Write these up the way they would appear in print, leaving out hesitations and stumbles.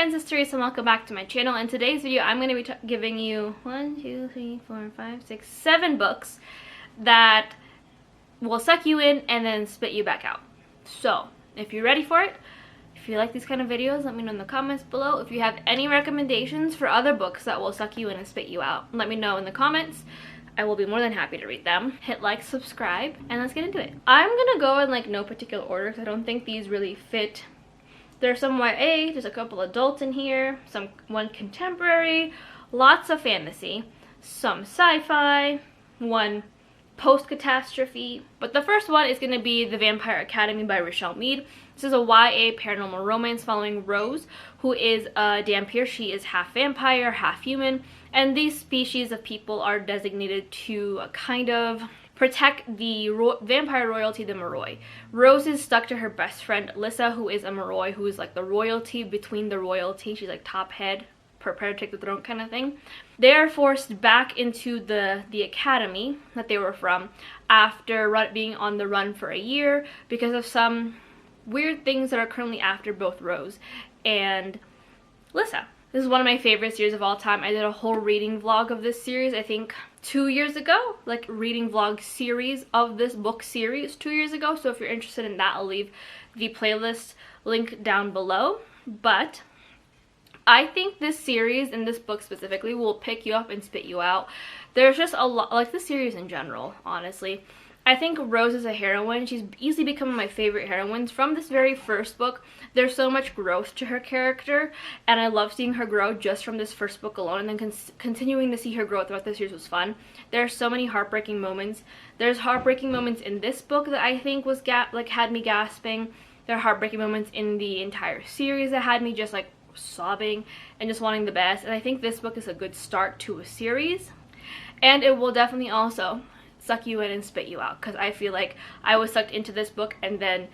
friends, it's Teresa and welcome back to my channel. In today's video, I'm going to be giving you 7 books that will suck you in and then spit you back out. So, if you're ready for it, if you like these kind of videos, let me know in the comments below. If you have any recommendations for other books that will suck you in and spit you out, let me know in the comments. I will be more than happy to read them. Hit like, subscribe, and let's get into it. I'm gonna go in like no particular order because I don't think these really fit. There's some YA, there's a couple adults in here, one contemporary, lots of fantasy, some sci-fi, one post-catastrophe. But the first one is going to be The Vampire Academy by Richelle Mead. This is a YA paranormal romance following Rose, who is a Dhampir. She is half vampire, half human, and these species of people are designated to kind of protect the vampire royalty, the Moroi. Rose is stuck to her best friend Lissa, who is a Moroi, who is like the royalty between the royalty. She's like top head, prepare to take the throne kind of thing. They are forced back into the academy that they were from after being on the run for a year because of some weird things that are currently after both Rose and Lissa. This is one of my favorite series of all time. I did a whole reading vlog of this series, I think 2 years ago, like reading vlog series of this book series 2 years ago. So if you're interested in that, I'll leave the playlist link down below. But I think this series and this book specifically will pick you up and spit you out. There's just a lot, like the series in general, honestly. I think Rose is a heroine. She's easily become one of my favorite heroines. From this very first book, there's so much growth to her character, and I love seeing her grow just from this first book alone, and then continuing to see her grow throughout the series was fun. There are so many heartbreaking moments. There's heartbreaking moments in this book that I think was had me gasping. There are heartbreaking moments in the entire series that had me just like sobbing and just wanting the best, and I think this book is a good start to a series, and it will definitely also suck you in and spit you out, because I feel like I was sucked into this book and then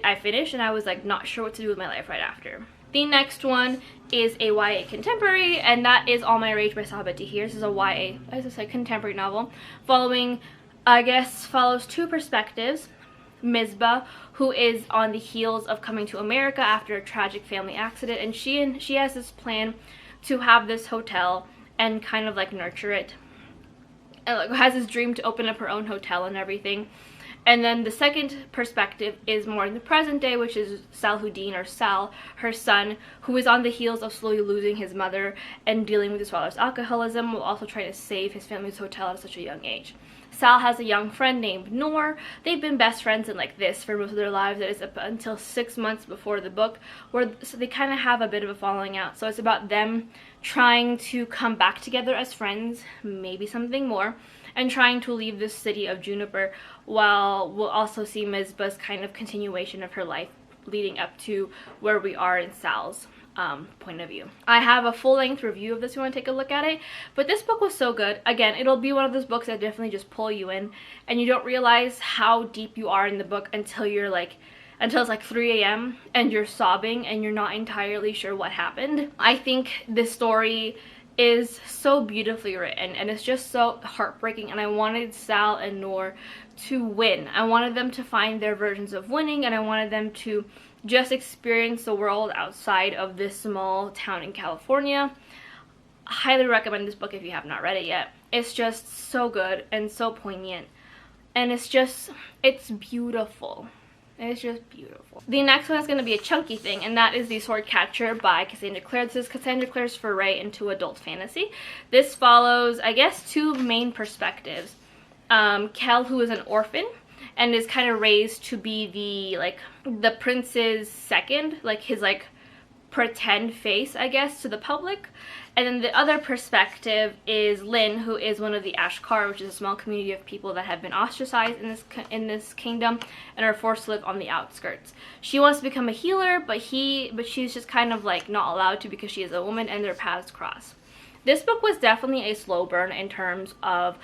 I finished and I was like not sure what to do with my life right after. The next one is a YA contemporary, and that is All My Rage by Sabaa Tahir. This is a YA, as I said, contemporary novel follows two perspectives. Misbah, who is on the heels of coming to America after a tragic family accident, and she has this plan to have this hotel and kind of like nurture it, and like has this dream to open up her own hotel and everything. And then the second perspective is more in the present day, which is Salahuddin, or Sal, her son, who is on the heels of slowly losing his mother and dealing with his father's alcoholism, while also trying to save his family's hotel at such a young age. Sal has a young friend named Noor. They've been best friends and like this for most of their lives. It is up until 6 months before the book, so they kind of have a bit of a falling out. So it's about them trying to come back together as friends, maybe something more, and trying to leave this city of Juniper, while we'll also see Misbah's kind of continuation of her life leading up to where we are in Sal's point of view. I have a full-length review of this if you want to take a look at it, but this book was so good. Again, it'll be one of those books that definitely just pull you in, and you don't realize how deep you are in the book until it's like 3 a.m. and you're sobbing and you're not entirely sure what happened. I think this story is so beautifully written, and it's just so heartbreaking, and I wanted Sal and Noor to win. I wanted them to find their versions of winning, and I wanted them to just experience the world outside of this small town in California. I highly recommend this book if you have not read it yet. It's just so good and so poignant, and it's beautiful. It's just beautiful. The next one is going to be a chunky thing, and that is The Swordcatcher by Cassandra Clare. This is Cassandra Clare's foray into adult fantasy. This follows, I guess, two main perspectives. Kel, who is an orphan and is kind of raised to be the prince's second, like his like pretend face, I guess, to the public. And then the other perspective is Lynn, who is one of the Ashkar, which is a small community of people that have been ostracized in this kingdom and are forced to live on the outskirts. She wants to become a healer, but she's just kind of like not allowed to because she is a woman, and their paths cross. This book was definitely a slow burn in terms of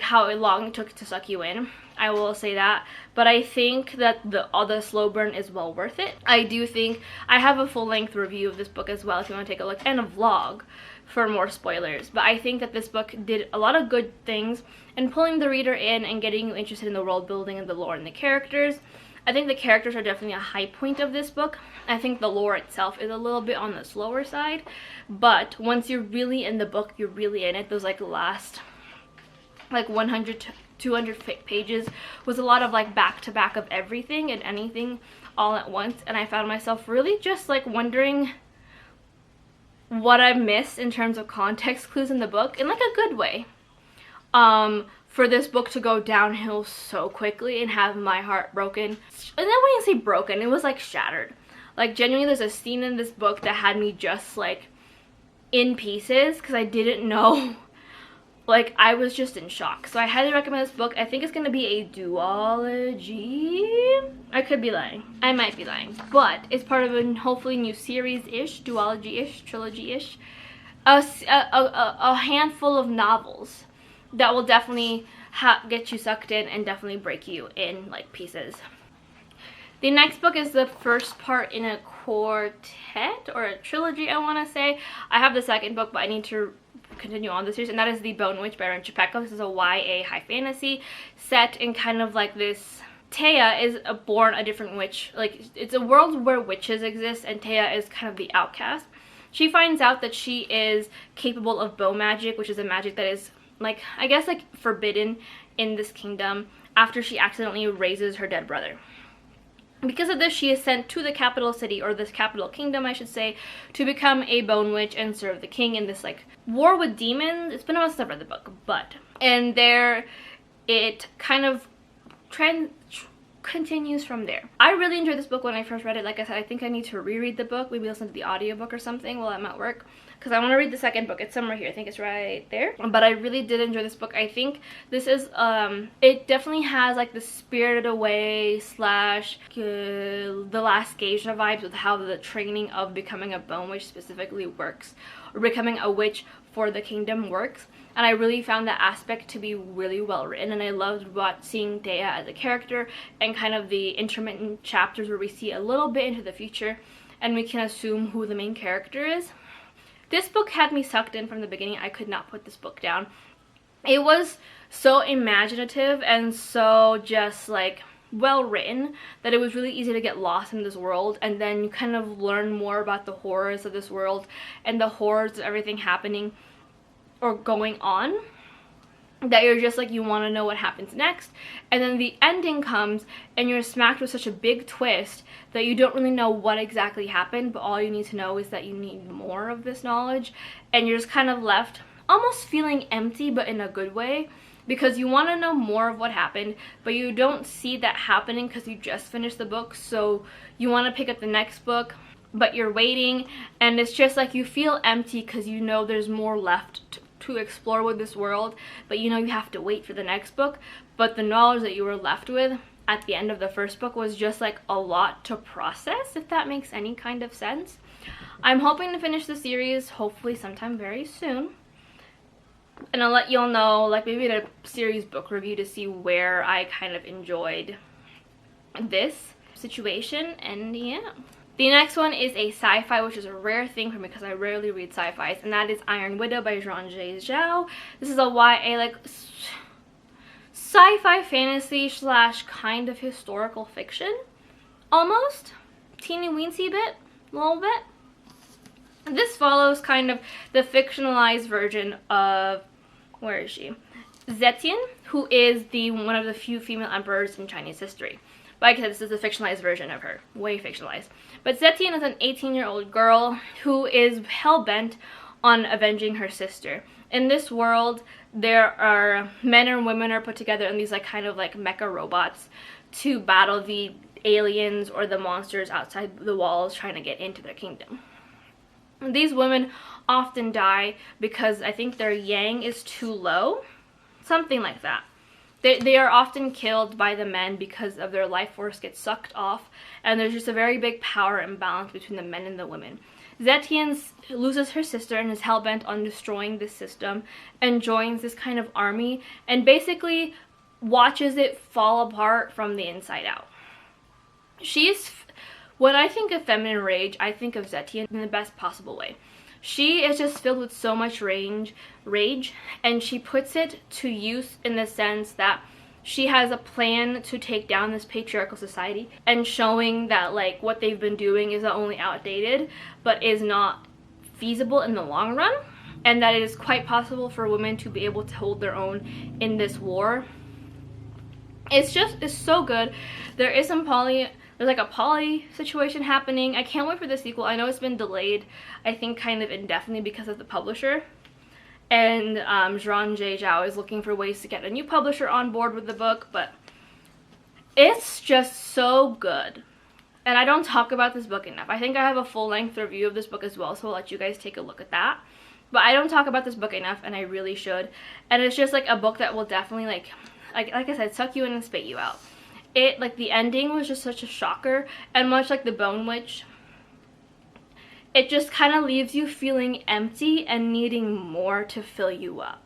how long it took to suck you in. I will say that, but I think that all the slow burn is well worth it. I do think I have a full-length review of this book as well if you want to take a look, and a vlog for more spoilers. But I think that this book did a lot of good things in pulling the reader in and getting you interested in the world building and the lore and the characters. I think the characters are definitely a high point of this book. I think the lore itself is a little bit on the slower side, but once you're really in the book, you're really in it. Those like last like 100 to 200 pages was a lot of like back to back of everything and anything all at once, and I found myself really just like wondering what I missed in terms of context clues in the book, in like a good way. For this book to go downhill so quickly and have my heart broken. And then when you say broken, it was like shattered. Like genuinely, there's a scene in this book that had me just like in pieces because I didn't know. Like, I was just in shock. So I highly recommend this book. I think it's going to be a duology. I could be lying. I might be lying. But it's part of a hopefully new series-ish, duology-ish, trilogy-ish. A handful of novels that will definitely get you sucked in and definitely break you in like pieces. The next book is the first part in a quartet or a trilogy, I want to say. I have the second book, but I need to continue on the series, and that is The Bone Witch by Ren Chiapeko. This is a YA high fantasy set in kind of like this. Taya is born a different witch. Like, it's a world where witches exist, and Taya is kind of the outcast. She finds out that she is capable of bone magic, which is a magic that is like, I guess, like forbidden in this kingdom after she accidentally raises her dead brother. Because of this, she is sent to the capital city, or this capital kingdom, I should say, to become a bone witch and serve the king in this like war with demons. It's been a while since I've read the book, but and there it kind of continues from there. I really enjoyed this book when I first read it. Like I said, I think I need to reread the book, maybe listen to the audiobook or something while I'm at work, because I want to read the second book. It's somewhere here. I think it's right there. But I really did enjoy this book. I think this is it definitely has like the Spirited Away slash The Last Geisha vibes with how the training of becoming a bone witch specifically works, or becoming a witch for the kingdom works. And I really found that aspect to be really well written, and I loved seeing Taya as a character and kind of the intermittent chapters where we see a little bit into the future and we can assume who the main character is. This book had me sucked in from the beginning. I could not put this book down. It was so imaginative and so just like well written that it was really easy to get lost in this world, and then you kind of learn more about the horrors of this world and the horrors of everything happening or going on, that you're just like, you want to know what happens next. And then the ending comes and you're smacked with such a big twist that you don't really know what exactly happened, but all you need to know is that you need more of this knowledge, and you're just kind of left almost feeling empty, but in a good way, because you want to know more of what happened, but you don't see that happening because you just finished the book, so you want to pick up the next book, but you're waiting, and it's just like you feel empty because you know there's more left to explore with this world, but you know you have to wait for the next book. But the knowledge that you were left with at the end of the first book was just like a lot to process, if that makes any kind of sense. I'm hoping to finish the series hopefully sometime very soon, and I'll let y'all know, like maybe in a series book review, to see where I kind of enjoyed this situation. And yeah, the next one is a sci-fi, which is a rare thing for me because I rarely read sci-fis, and that is Iron Widow by Zhang Zhao. This is a YA like sci-fi fantasy slash kind of historical fiction, almost teeny weensy bit, a little bit. This follows kind of the fictionalized version of, where is she? Zetian, who is one of the few female emperors in Chinese history. Like I said, this is a fictionalized version of her, way fictionalized. But Zetian is an 18-year-old girl who is hell-bent on avenging her sister. In this world, there are men and women are put together in these like kind of like mecha robots to battle the aliens or the monsters outside the walls trying to get into their kingdom. These women often die because I think their yang is too low, something like that. They are often killed by the men because of their life force gets sucked off, and there's just a very big power imbalance between the men and the women. Zetian loses her sister and is hell-bent on destroying this system and joins this kind of army and basically watches it fall apart from the inside out. When I think of feminine rage, I think of Zetian in the best possible way. She is just filled with so much rage, and she puts it to use in the sense that she has a plan to take down this patriarchal society, and showing that like what they've been doing is not only outdated but is not feasible in the long run, and that it is quite possible for women to be able to hold their own in this war. It's so good. There is some there's like a poly situation happening. I can't wait for the sequel. I know it's been delayed, I think kind of indefinitely because of the publisher. And Zhuang J. Zhao is looking for ways to get a new publisher on board with the book, but it's just so good. And I don't talk about this book enough. I think I have a full-length review of this book as well, so I'll let you guys take a look at that. But I don't talk about this book enough, and I really should. And it's just like a book that will definitely like I said, suck you in and spit you out. It, like, the ending was just such a shocker, and much like The Bone Witch, it just kind of leaves you feeling empty and needing more to fill you up.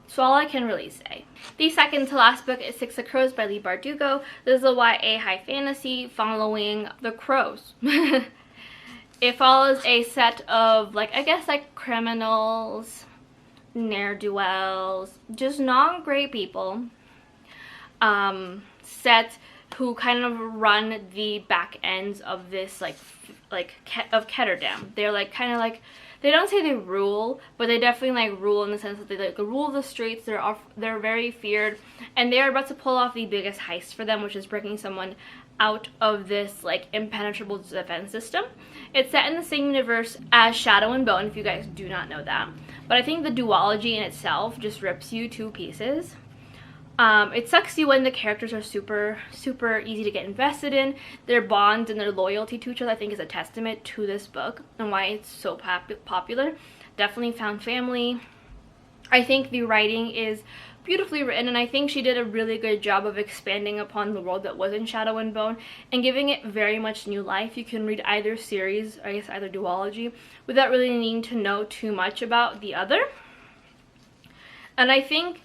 So all I can really say. The second to last book is Six of Crows by Leigh Bardugo. This is a YA high fantasy following the crows. It follows a set of, like, I guess, like, criminals, ne'er-do-wells, just non-great people, set who kind of run the back ends of this, of Ketterdam. They're, like, kind of, like, they don't say they rule, but they definitely, like, rule in the sense that they, like, rule the streets. They're very feared, and they are about to pull off the biggest heist for them, which is breaking someone out of this, like, impenetrable defense system. It's set in the same universe as Shadow and Bone, if you guys do not know that. But I think the duology in itself just rips you to pieces. It sucks you when the characters are super, super easy to get invested in. Their bonds and their loyalty to each other, I think, is a testament to this book and why it's so popular. Definitely found family. I think the writing is beautifully written, and I think she did a really good job of expanding upon the world that was in Shadow and Bone and giving it very much new life. You can read either series, or I guess either duology, without really needing to know too much about the other. And I think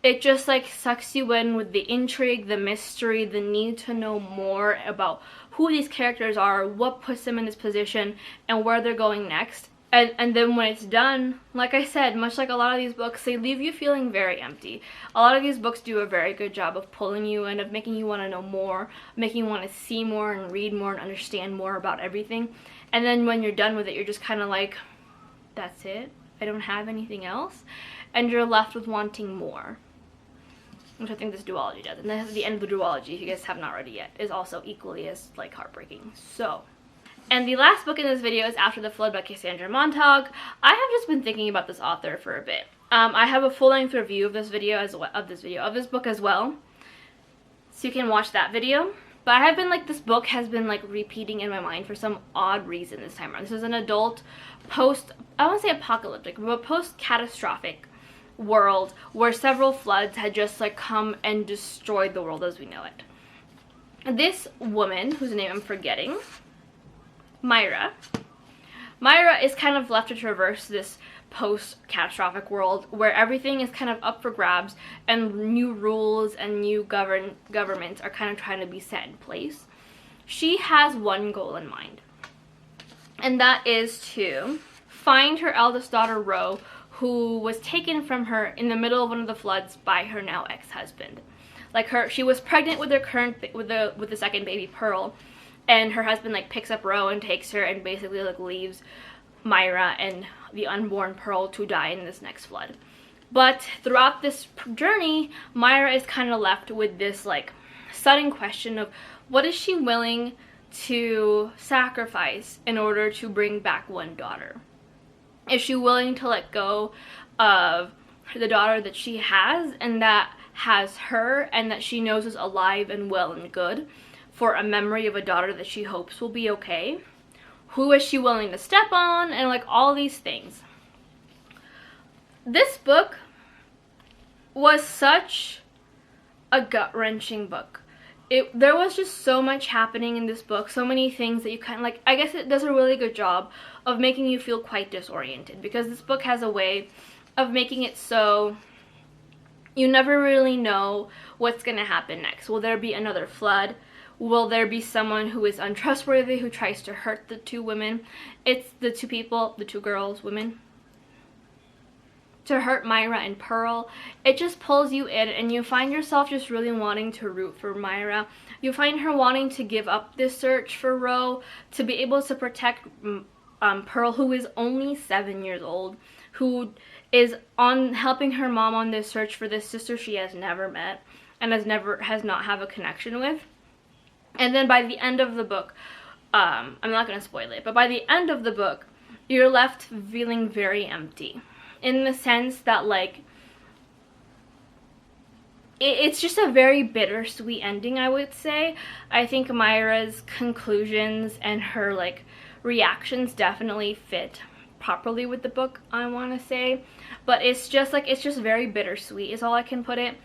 it just, like, sucks you in with the intrigue, the mystery, the need to know more about who these characters are, what puts them in this position, and where they're going next. And then when it's done, like I said, much like a lot of these books, they leave you feeling very empty. A lot of these books do a very good job of pulling you in, of making you want to know more, making you want to see more and read more and understand more about everything. And then when you're done with it, you're just kind of like, that's it? I don't have anything else? And you're left with wanting more, which I think this duology does. And then the end of the duology, if you guys have not read it yet, is also equally as, like, heartbreaking. So, and the last book in this video is After the Flood by Cassandra Montague. I have just been thinking about this author for a bit. I have a full-length review of this book as well, so you can watch that video. But I have been, like, this book has been, like, repeating in my mind for some odd reason this time around. This is an adult I won't say apocalyptic, but post-catastrophic world where several floods had just, like, come and destroyed the world as we know it. This woman, whose name I'm forgetting, Myra is kind of left to traverse this post-catastrophic world where everything is kind of up for grabs and new rules and new governments are kind of trying to be set in place. She has one goal in mind, and that is to find her eldest daughter, Ro, who was taken from her in the middle of one of the floods by her now ex-husband. Like, she was pregnant with the second baby, Pearl, and her husband, like, picks up Ro and takes her and basically, like, leaves Myra and the unborn Pearl to die in this next flood. But throughout this journey, Myra is kind of left with this, like, sudden question of what is she willing to sacrifice in order to bring back one daughter? Is she willing to let go of the daughter that she has and that has her and that she knows is alive and well and good, for a memory of a daughter that she hopes will be okay? Who is she willing to step on? And, like, all these things. This book was such a gut-wrenching book. There was just so much happening in this book, so many things that you kind of, like, I guess it does a really good job of making you feel quite disoriented, because this book has a way of making it so you never really know what's going to happen next. Will there be another flood? Will there be someone who is untrustworthy who tries to hurt the two women? It's the two people, the two girls, women. to hurt Myra and Pearl. It just pulls you in, and you find yourself just really wanting to root for Myra. You find her wanting to give up this search for Ro to be able to protect Pearl, who is only 7 years old, who is on helping her mom on this search for this sister she has never met and has not have a connection with. And then by the end of the book, I'm not going to spoil it, but by the end of the book, you're left feeling very empty, in the sense that, like, it's just a very bittersweet ending, I would say. I think Myra's conclusions and her, like, reactions definitely fit properly with the book, I want to say. But it's just very bittersweet is all I can put it.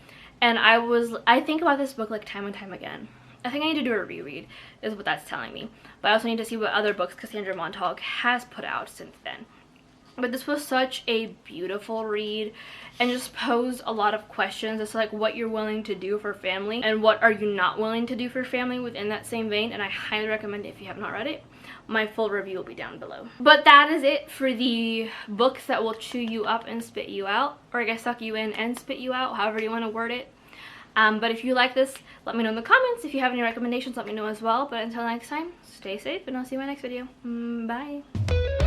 And I think about this book, like, time and time again. I think I need to do a reread, is what that's telling me. But I also need to see what other books Cassandra Montague has put out since then. But this was such a beautiful read, and just posed a lot of questions as to, like, what you're willing to do for family and what are you not willing to do for family within that same vein. And I highly recommend it if you have not read it. My full review will be down below. But that is it for the books that will chew you up and spit you out, or I guess suck you in and spit you out, however you want to word it. But if you like this, let me know in the comments. If you have any recommendations, let me know as well. But until next time, stay safe, and I'll see you in my next video. Bye.